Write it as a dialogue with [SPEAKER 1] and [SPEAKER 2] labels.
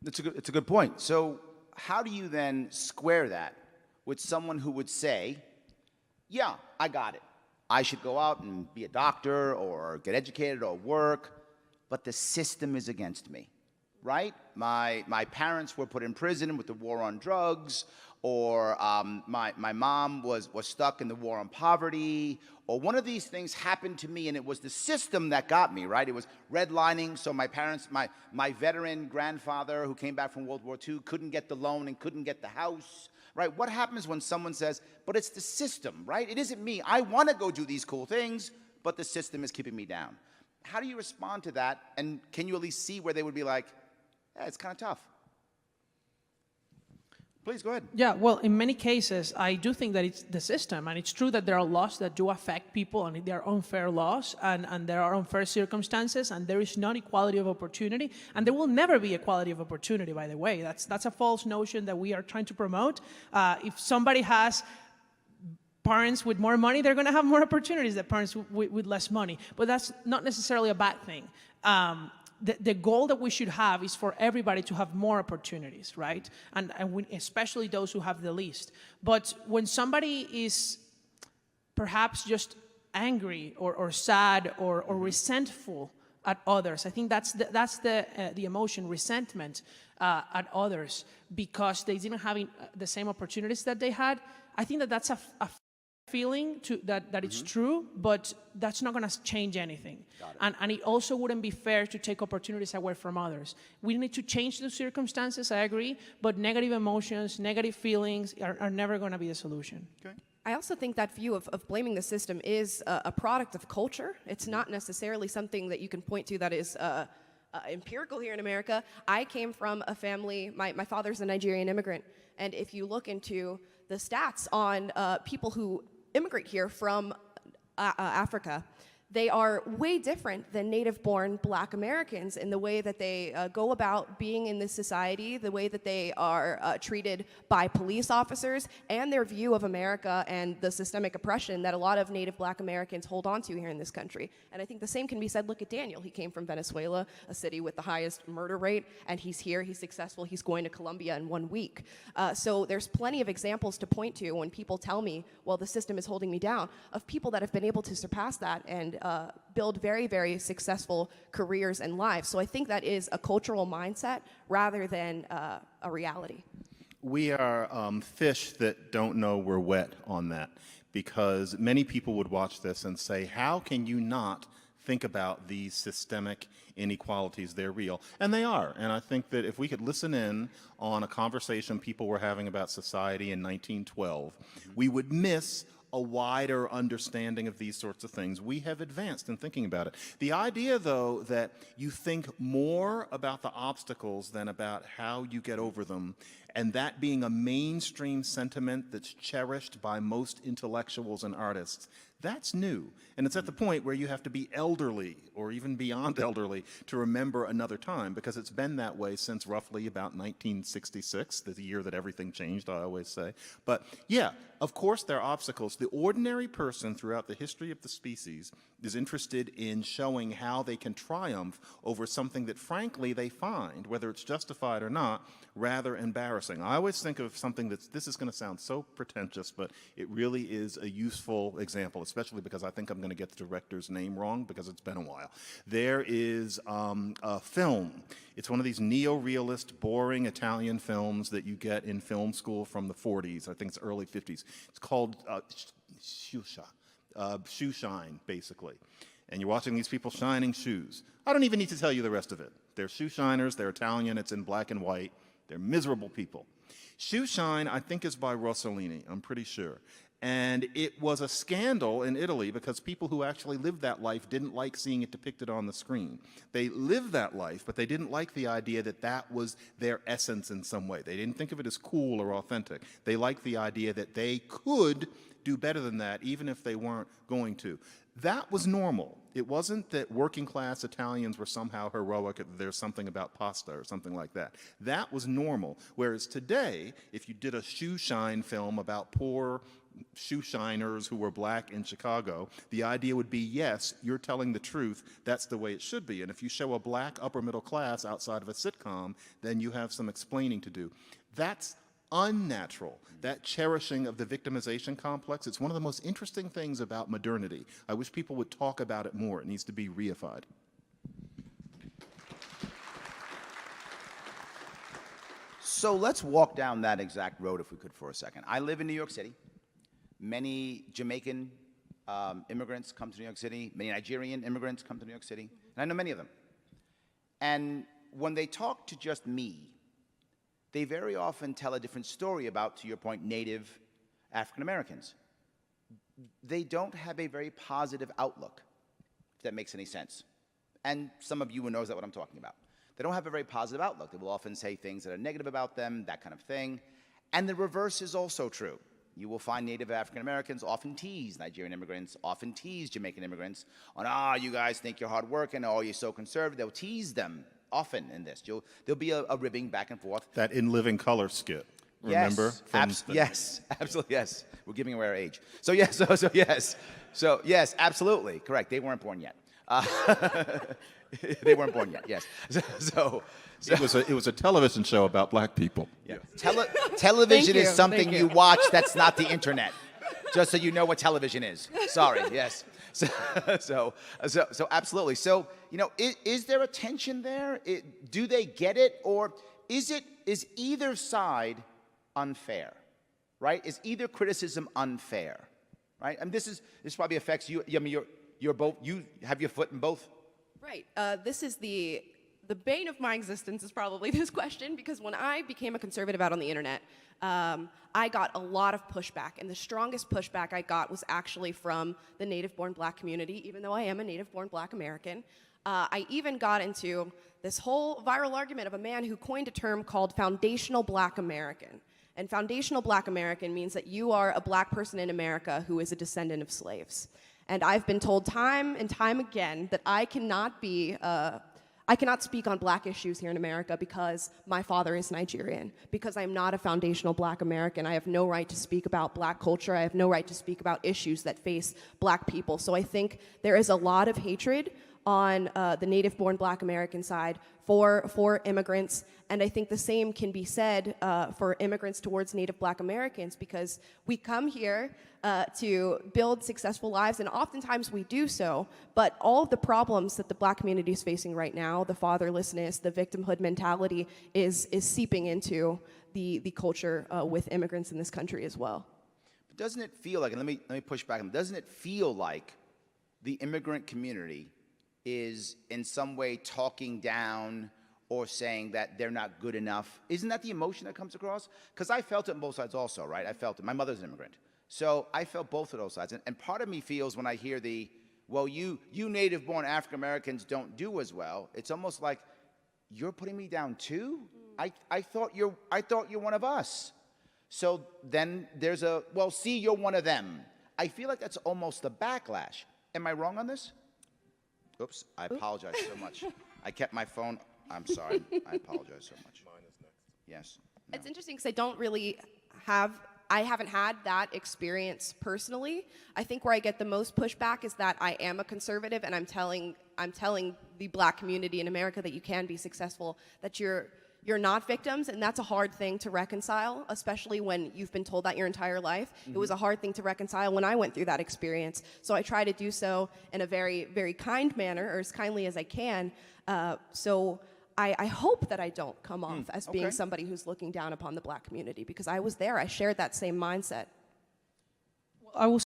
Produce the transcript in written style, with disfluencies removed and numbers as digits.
[SPEAKER 1] It's a good point. So how do you then square that with someone who would say, yeah, I got it. I should go out and be a doctor or get educated or work, but the system is against me, right? My parents were put in prison with the war on drugs, or my mom was stuck in the war on poverty, or one of these things happened to me and it was the system that got me, right? It was redlining, so my parents, my veteran grandfather who came back from World War II couldn't get the loan and couldn't get the house, right? What happens when someone says, but it's the system, right? It isn't me. I want to go do these cool things, but the system is keeping me down. How do you respond to that? And can you at least see where they would be like, yeah, it's kind of tough? Please, go ahead.
[SPEAKER 2] Yeah, well, in many cases, I do think that it's the system, and it's true that there are laws that do affect people, and there are unfair laws, and there are unfair circumstances, and there is not equality of opportunity, and there will never be equality of opportunity, by the way. That's a false notion that we are trying to promote. If somebody has parents with more money, they're going to have more opportunities than parents with less money, but that's not necessarily a bad thing. The goal that we should have is for everybody to have more opportunities, right? And especially those who have the least. But when somebody is perhaps just angry or sad or resentful at others, I think that's the emotion, resentment at others, because they didn't have the same opportunities that they had. I think that's a feeling that it's true, but that's not going to change anything. And it also wouldn't be fair to take opportunities away from others. We need to change the circumstances, I agree, but negative emotions, negative feelings are never going to be the solution.
[SPEAKER 1] Okay.
[SPEAKER 3] I also think that view of blaming the system is a product of culture. It's not necessarily something that you can point to that is empirical here in America. I came from a family, my father's a Nigerian immigrant, and if you look into the stats on people who immigrate here from Africa, they are way different than native-born Black Americans in the way that they go about being in this society, the way that they are treated by police officers, and their view of America and the systemic oppression that a lot of native Black Americans hold on to here in this country. And I think the same can be said. Look at Daniel. He came from Venezuela, a city with the highest murder rate, and he's here, he's successful, he's going to Colombia in 1 week. So there's plenty of examples to point to when people tell me, well, the system is holding me down, of people that have been able to surpass that and build very, very successful careers and lives. So I think that is a cultural mindset rather than a reality.
[SPEAKER 4] We are fish that don't know we're wet on that, because many people would watch this and say, how can you not think about these systemic inequalities? They're real. And they are. And I think that if we could listen in on a conversation people were having about society in 1912, we would miss a wider understanding of these sorts of things. We have advanced in thinking about it. The idea, though, that you think more about the obstacles than about how you get over them, and that being a mainstream sentiment that's cherished by most intellectuals and artists, that's new. And it's at the point where you have to be elderly, or even beyond elderly, to remember another time, because it's been that way since roughly about 1966, the year that everything changed, I always say. But yeah, of course there are obstacles. The ordinary person throughout the history of the species is interested in showing how they can triumph over something that, frankly, they find, whether it's justified or not, rather embarrassing. I always think of something this is going to sound so pretentious, but it really is a useful example, especially because I think I'm going to get the director's name wrong because it's been a while. There is a film. It's one of these neo-realist, boring Italian films that you get in film school from the 40s. I think it's early 50s. It's called Shoe Shine, basically. And you're watching these people shining shoes. I don't even need to tell you the rest of it. They're shoe shiners. They're Italian. It's in black and white. They're miserable people. Shoe Shine, I think, is by Rossellini. I'm pretty sure. And it was a scandal in Italy because people who actually lived that life didn't like seeing it depicted on the screen. They lived that life, but they didn't like the idea that that was their essence in some way. They didn't think of it as cool or authentic. They liked the idea that they could do better than that, even if they weren't going to. That was normal. It wasn't that working class Italians were somehow heroic, there's something about pasta or something like that. That was normal. Whereas today, if you did a shoe shine film about poor shoe shiners who were black in Chicago, the idea would be, yes, you're telling the truth, that's the way it should be. And if you show a black upper middle class outside of a sitcom, then you have some explaining to do. That's unnatural. That cherishing of the victimization complex, it's one of the most interesting things about modernity. I wish people would talk about it more. It needs to be reified.
[SPEAKER 1] So let's walk down that exact road if we could for a second. I live in New York City. Many Jamaican immigrants come to New York City. Many Nigerian immigrants come to New York City. And I know many of them. And when they talk to just me, they very often tell a different story about, to your point, native African Americans. They don't have a very positive outlook, if that makes any sense. And some of you knows that what I'm talking about. They don't have a very positive outlook. They will often say things that are negative about them, that kind of thing. And the reverse is also true. You will find native African Americans often tease Nigerian immigrants, often tease Jamaican immigrants on, you guys think you're hardworking, you're so conservative. They'll tease them often in this. There'll be a ribbing back and forth.
[SPEAKER 4] That In Living Color skit, remember?
[SPEAKER 1] Yes, absolutely, yes. We're giving away our age. So yes, yes, absolutely, correct. They weren't born yet. They weren't born yet, yes.
[SPEAKER 4] It was a television show about black people.
[SPEAKER 1] Yeah. Television is something you watch that's not the internet. Just so you know what television is. Sorry, yes. So absolutely. So, is there a tension there? Do they get it, or is either side unfair? Right? Is either criticism unfair? Right? And this probably affects you. I mean, you're both. You have your foot in both.
[SPEAKER 3] Right. This is the bane of my existence is probably this question, because when I became a conservative out on the internet, I got a lot of pushback, and the strongest pushback I got was actually from the native-born black community, even though I am a native-born black American. I even got into this whole viral argument of a man who coined a term called foundational black American. And foundational black American means that you are a black person in America who is a descendant of slaves. And I've been told time and time again that I cannot speak on black issues here in America because my father is Nigerian, because I'm not a foundational black American. I have no right to speak about black culture. I have no right to speak about issues that face black people. So I think there is a lot of hatred on the native-born black American side for immigrants, and I think the same can be said for immigrants towards native black Americans, because we come here to build successful lives, and oftentimes we do so, but all of the problems that the black community is facing right now, the fatherlessness, the victimhood mentality, is seeping into the culture with immigrants in this country as well.
[SPEAKER 1] But doesn't it feel like, and let me push back, doesn't it feel like the immigrant community is in some way talking down or saying that they're not good enough? Isn't that the emotion that comes across? Because I felt it on both sides also, right? I felt it. My mother's an immigrant. So I felt both of those sides. And part of me feels when I hear you native-born African Americans don't do as well, it's almost like, you're putting me down too? I thought you're one of us. So then there's you're one of them. I feel like that's almost a backlash. Am I wrong on this? Oops, I apologize so much. I kept my phone. I'm sorry. I apologize so much. Mine is next. Yes. No.
[SPEAKER 3] It's interesting because I haven't had that experience personally. I think where I get the most pushback is that I am a conservative, and I'm telling the black community in America that you can be successful, that you're not victims, and that's a hard thing to reconcile, especially when you've been told that your entire life. Mm-hmm. It was a hard thing to reconcile when I went through that experience. So I try to do so in a very, very kind manner, or as kindly as I can. So I hope that I don't come off as being somebody who's looking down upon the black community, because I was there. I shared that same mindset.
[SPEAKER 2] I will